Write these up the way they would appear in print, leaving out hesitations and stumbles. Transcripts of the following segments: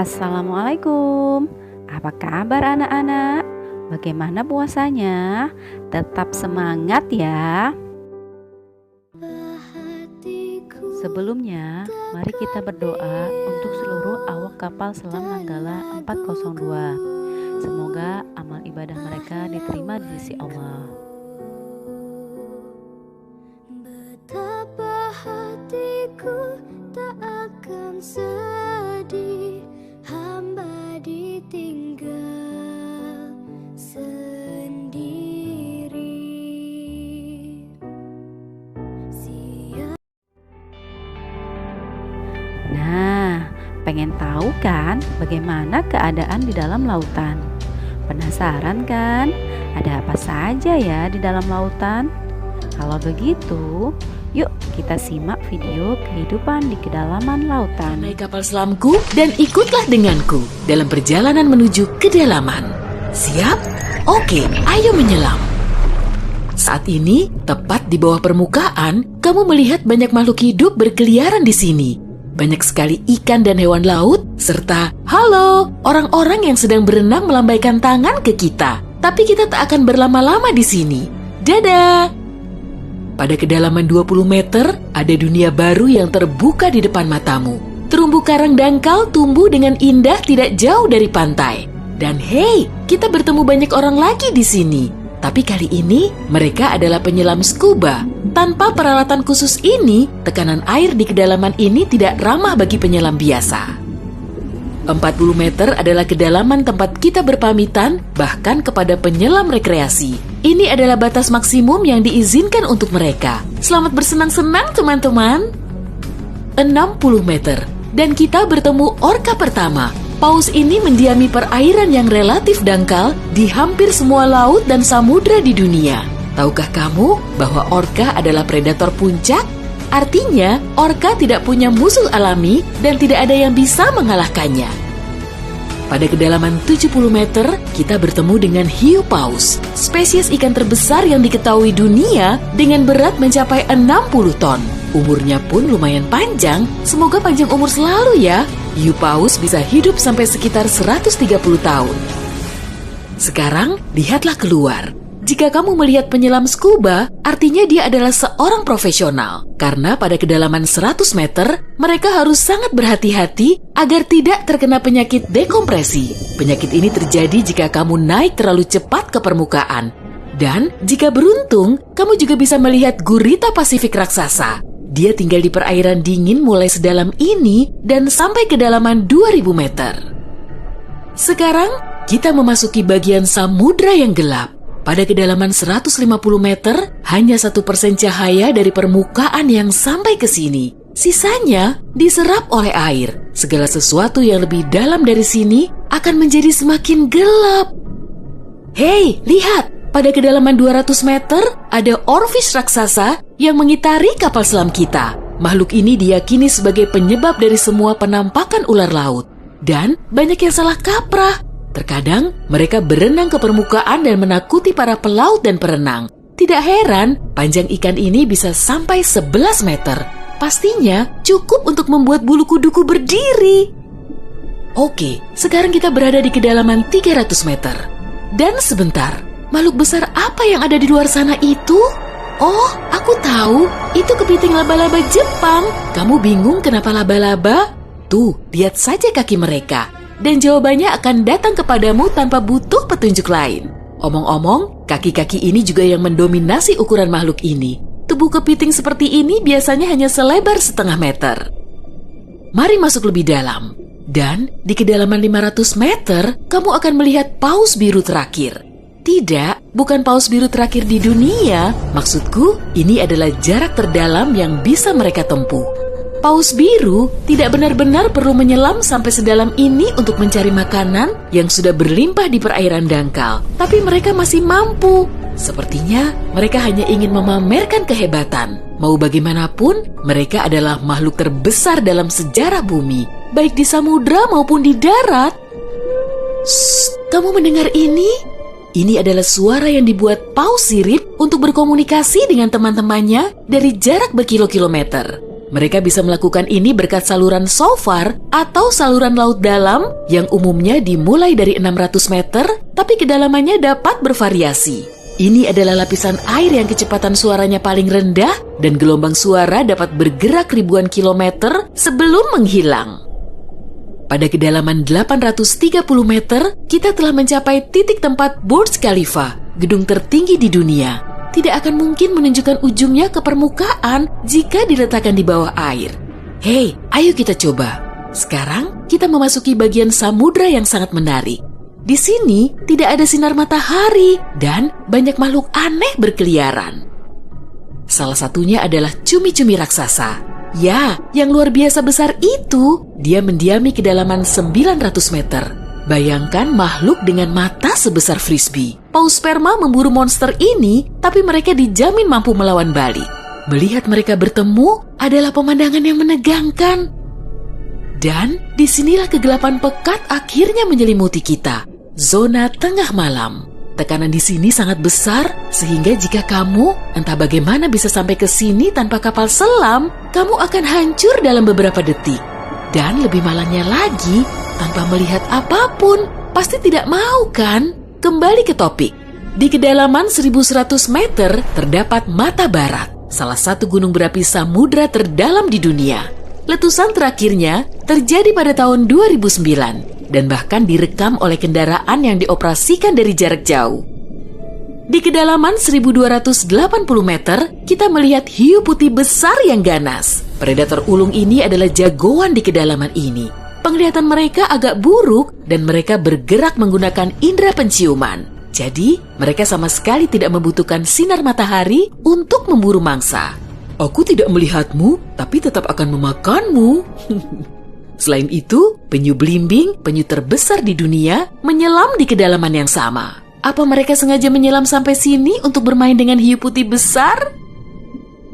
Assalamualaikum. Apa kabar anak-anak? Bagaimana puasanya? Tetap semangat ya. Sebelumnya, mari kita berdoa untuk seluruh awak kapal selam Nanggala 402. Semoga amal ibadah mereka diterima di sisi Allah. Betapa hatiku tak akan sedih, hamba ditinggal sendiri. Nah, pengen tahu kan bagaimana keadaan di dalam lautan? Penasaran kan? Ada apa saja ya di dalam lautan? Kalau begitu, yuk kita simak video kehidupan di kedalaman lautan. Naik kapal selamku dan ikutlah denganku dalam perjalanan menuju kedalaman. Siap? Oke, ayo menyelam. Saat ini, tepat di bawah permukaan, kamu melihat banyak makhluk hidup berkeliaran di sini. Banyak sekali ikan dan hewan laut, serta halo, orang-orang yang sedang berenang melambaikan tangan ke kita. Tapi kita tak akan berlama-lama di sini. Dadah! Pada kedalaman 20 meter, ada dunia baru yang terbuka di depan matamu. Terumbu karang dangkal tumbuh dengan indah tidak jauh dari pantai. Dan hey, kita bertemu banyak orang lagi di sini. Tapi kali ini, mereka adalah penyelam scuba. Tanpa peralatan khusus ini, tekanan air di kedalaman ini tidak ramah bagi penyelam biasa. 40 meter adalah kedalaman tempat kita berpamitan, bahkan kepada penyelam rekreasi. Ini adalah batas maksimum yang diizinkan untuk mereka. Selamat bersenang-senang teman-teman. 60 meter, dan kita bertemu orka pertama. Paus ini mendiami perairan yang relatif dangkal di hampir semua laut dan samudra di dunia. Tahukah kamu bahwa orka adalah predator puncak? Artinya, orka tidak punya musuh alami dan tidak ada yang bisa mengalahkannya. Pada kedalaman 70 meter, kita bertemu dengan hiu paus, spesies ikan terbesar yang diketahui dunia dengan berat mencapai 60 ton. Umurnya pun lumayan panjang, semoga panjang umur selalu ya. Hiu paus bisa hidup sampai sekitar 130 tahun. Sekarang, lihatlah keluar. Jika kamu melihat penyelam scuba, artinya dia adalah seorang profesional. Karena pada kedalaman 100 meter, mereka harus sangat berhati-hati agar tidak terkena penyakit dekompresi. Penyakit ini terjadi jika kamu naik terlalu cepat ke permukaan. Dan jika beruntung, kamu juga bisa melihat gurita Pasifik raksasa. Dia tinggal di perairan dingin mulai sedalam ini dan sampai kedalaman 2000 meter. Sekarang, kita memasuki bagian samudra yang gelap. Pada kedalaman 150 meter, hanya 1% cahaya dari permukaan yang sampai ke sini. Sisanya diserap oleh air. Segala sesuatu yang lebih dalam dari sini akan menjadi semakin gelap. Hei, lihat! Pada kedalaman 200 meter, ada oarfish raksasa yang mengitari kapal selam kita. Makhluk ini diyakini sebagai penyebab dari semua penampakan ular laut. Dan banyak yang salah kaprah. Terkadang, mereka berenang ke permukaan dan menakuti para pelaut dan perenang. Tidak heran, panjang ikan ini bisa sampai 11 meter. Pastinya cukup untuk membuat bulu kuduku berdiri. Oke, sekarang kita berada di kedalaman 300 meter. Dan sebentar, makhluk besar apa yang ada di luar sana itu? Oh, aku tahu, itu kepiting laba-laba Jepang. Kamu bingung kenapa laba-laba? Tuh, lihat saja kaki mereka. Dan jawabannya akan datang kepadamu tanpa butuh petunjuk lain. Omong-omong, kaki-kaki ini juga yang mendominasi ukuran makhluk ini. Tubuh kepiting seperti ini biasanya hanya selebar setengah meter. Mari masuk lebih dalam. Dan di kedalaman 500 meter, kamu akan melihat paus biru terakhir. Tidak, bukan paus biru terakhir di dunia. Maksudku, ini adalah jarak terdalam yang bisa mereka tempuh. Paus biru tidak benar-benar perlu menyelam sampai sedalam ini untuk mencari makanan yang sudah berlimpah di perairan dangkal. Tapi mereka masih mampu. Sepertinya mereka hanya ingin memamerkan kehebatan. Mau bagaimanapun, mereka adalah makhluk terbesar dalam sejarah bumi, baik di samudra maupun di darat. Shh, kamu mendengar ini? Ini adalah suara yang dibuat paus sirip untuk berkomunikasi dengan teman-temannya dari jarak berkilo-kilometer. Mereka bisa melakukan ini berkat saluran SOFAR atau saluran laut dalam yang umumnya dimulai dari 600 meter, tapi kedalamannya dapat bervariasi. Ini adalah lapisan air yang kecepatan suaranya paling rendah dan gelombang suara dapat bergerak ribuan kilometer sebelum menghilang. Pada kedalaman 830 meter, kita telah mencapai titik tempat Burj Khalifa, gedung tertinggi di dunia. Tidak akan mungkin menunjukkan ujungnya ke permukaan jika diletakkan di bawah air. Hei, ayo kita coba. Sekarang kita memasuki bagian samudra yang sangat menarik. Di sini tidak ada sinar matahari dan banyak makhluk aneh berkeliaran. Salah satunya adalah cumi-cumi raksasa. Ya, yang luar biasa besar itu, dia mendiami kedalaman 900 meter. Bayangkan makhluk dengan mata sebesar frisbee. Paus sperma memburu monster ini, tapi mereka dijamin mampu melawan balik. Melihat mereka bertemu adalah pemandangan yang menegangkan. Dan disinilah kegelapan pekat akhirnya menyelimuti kita. Zona tengah malam. Tekanan di sini sangat besar, sehingga jika kamu entah bagaimana bisa sampai ke sini tanpa kapal selam, kamu akan hancur dalam beberapa detik. Dan lebih malangnya lagi, tanpa melihat apapun, pasti tidak mau kan? Kembali ke topik. Di kedalaman 1100 meter terdapat Mata Barat, salah satu gunung berapi samudra terdalam di dunia. Letusan terakhirnya terjadi pada tahun 2009. Dan bahkan direkam oleh kendaraan yang dioperasikan dari jarak jauh. Di kedalaman 1280 meter, kita melihat hiu putih besar yang ganas. Predator ulung ini adalah jagoan di kedalaman ini. Penglihatan mereka agak buruk dan mereka bergerak menggunakan indera penciuman. Jadi, mereka sama sekali tidak membutuhkan sinar matahari untuk memburu mangsa. Aku tidak melihatmu, tapi tetap akan memakanmu. Selain itu, penyu belimbing, penyu terbesar di dunia, menyelam di kedalaman yang sama. Apa mereka sengaja menyelam sampai sini untuk bermain dengan hiu putih besar?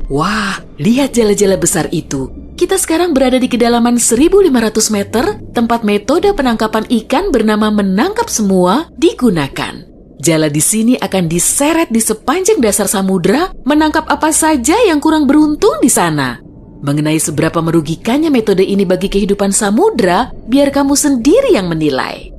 Wah, lihat jala-jala besar itu. Kita sekarang berada di kedalaman 1500 meter, tempat metode penangkapan ikan bernama menangkap semua digunakan. Jala di sini akan diseret di sepanjang dasar samudra, menangkap apa saja yang kurang beruntung di sana. Mengenai seberapa merugikannya metode ini bagi kehidupan samudra, biar kamu sendiri yang menilai.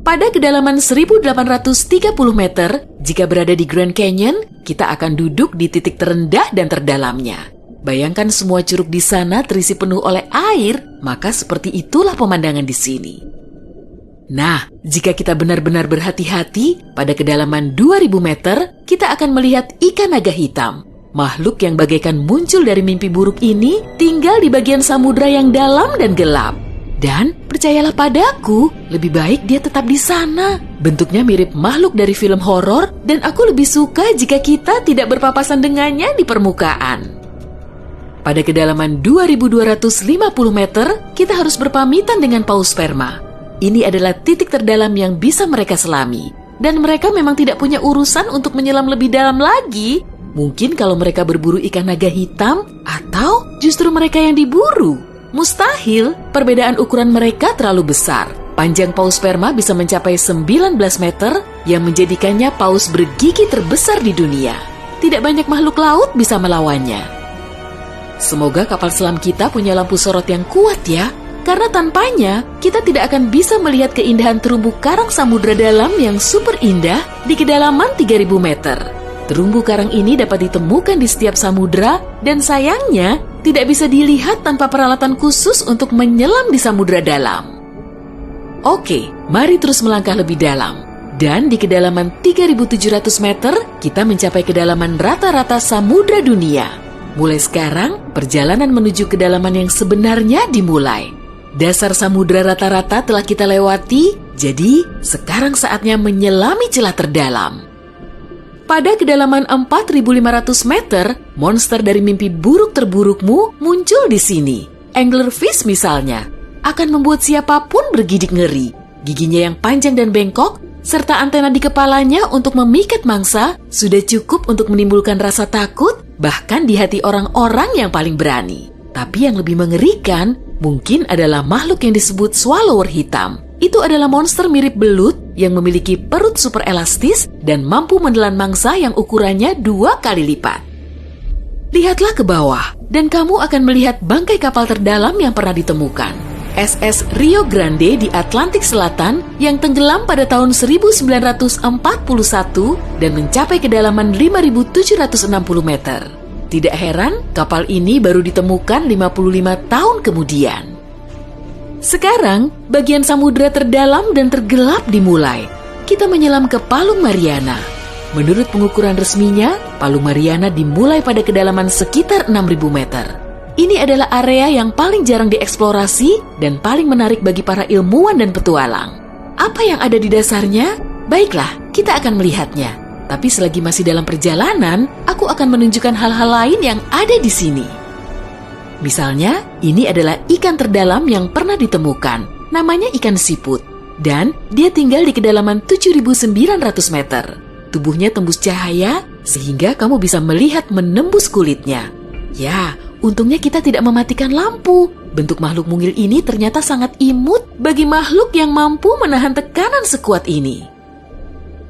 Pada kedalaman 1830 meter, jika berada di Grand Canyon, kita akan duduk di titik terendah dan terdalamnya. Bayangkan semua curug di sana terisi penuh oleh air, maka seperti itulah pemandangan di sini. Nah, jika kita benar-benar berhati-hati, pada kedalaman 2000 meter, kita akan melihat ikan naga hitam. Makhluk yang bagaikan muncul dari mimpi buruk ini tinggal di bagian samudra yang dalam dan gelap. Dan percayalah padaku, lebih baik dia tetap di sana. Bentuknya mirip makhluk dari film horor dan aku lebih suka jika kita tidak berpapasan dengannya di permukaan. Pada kedalaman 2250 meter, kita harus berpamitan dengan paus sperma. Ini adalah titik terdalam yang bisa mereka selami. Dan mereka memang tidak punya urusan untuk menyelam lebih dalam lagi. Mungkin kalau mereka berburu ikan naga hitam, atau justru mereka yang diburu. Mustahil, perbedaan ukuran mereka terlalu besar. Panjang paus sperma bisa mencapai 19 meter, yang menjadikannya paus bergigi terbesar di dunia. Tidak banyak makhluk laut bisa melawannya. Semoga kapal selam kita punya lampu sorot yang kuat ya, karena tanpanya kita tidak akan bisa melihat keindahan terumbu karang samudra dalam yang super indah di kedalaman 3000 meter. Terumbu karang ini dapat ditemukan di setiap samudra dan sayangnya tidak bisa dilihat tanpa peralatan khusus untuk menyelam di samudra dalam. Oke, mari terus melangkah lebih dalam. Dan di kedalaman 3.700 meter, kita mencapai kedalaman rata-rata samudra dunia. Mulai sekarang, perjalanan menuju kedalaman yang sebenarnya dimulai. Dasar samudra rata-rata telah kita lewati, jadi sekarang saatnya menyelami celah terdalam. Pada kedalaman 4.500 meter, monster dari mimpi buruk terburukmu muncul di sini. Anglerfish misalnya, akan membuat siapapun bergidik ngeri. Giginya yang panjang dan bengkok, serta antena di kepalanya untuk memikat mangsa, sudah cukup untuk menimbulkan rasa takut, bahkan di hati orang-orang yang paling berani. Tapi yang lebih mengerikan, mungkin adalah makhluk yang disebut swallower hitam. Itu adalah monster mirip belut yang memiliki perut super elastis dan mampu menelan mangsa yang ukurannya 2 kali lipat. Lihatlah ke bawah, dan kamu akan melihat bangkai kapal terdalam yang pernah ditemukan. SS Rio Grande di Atlantik Selatan yang tenggelam pada tahun 1941 dan mencapai kedalaman 5.760 meter. Tidak heran, kapal ini baru ditemukan 55 tahun kemudian. Sekarang, bagian samudera terdalam dan tergelap dimulai. Kita menyelam ke Palung Mariana. Menurut pengukuran resminya, Palung Mariana dimulai pada kedalaman sekitar 6.000 meter. Ini adalah area yang paling jarang dieksplorasi dan paling menarik bagi para ilmuwan dan petualang. Apa yang ada di dasarnya? Baiklah, kita akan melihatnya. Tapi selagi masih dalam perjalanan, aku akan menunjukkan hal-hal lain yang ada di sini. Misalnya, ini adalah ikan terdalam yang pernah ditemukan. Namanya ikan siput. Dan dia tinggal di kedalaman 7.900 meter. Tubuhnya tembus cahaya sehingga kamu bisa melihat menembus kulitnya. Ya, untungnya kita tidak mematikan lampu. Bentuk makhluk mungil ini ternyata sangat imut bagi makhluk yang mampu menahan tekanan sekuat ini.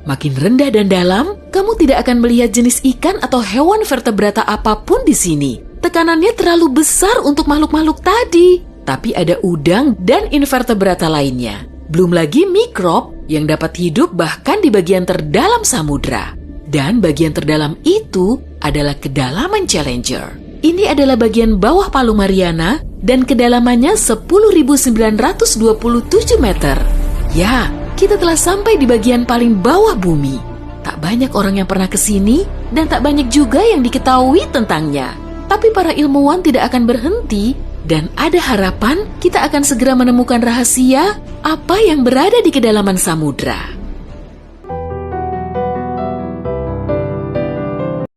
Makin rendah dan dalam, kamu tidak akan melihat jenis ikan atau hewan vertebrata apapun di sini. Tekanannya terlalu besar untuk makhluk-makhluk tadi. Tapi ada udang dan invertebrata lainnya. Belum lagi mikrob yang dapat hidup bahkan di bagian terdalam samudra. Dan bagian terdalam itu adalah kedalaman Challenger. Ini adalah bagian bawah Palung Mariana dan kedalamannya 10.927 meter. Ya, kita telah sampai di bagian paling bawah bumi. Tak banyak orang yang pernah ke sini dan tak banyak juga yang diketahui tentangnya. Tapi para ilmuwan tidak akan berhenti dan ada harapan kita akan segera menemukan rahasia apa yang berada di kedalaman samudra.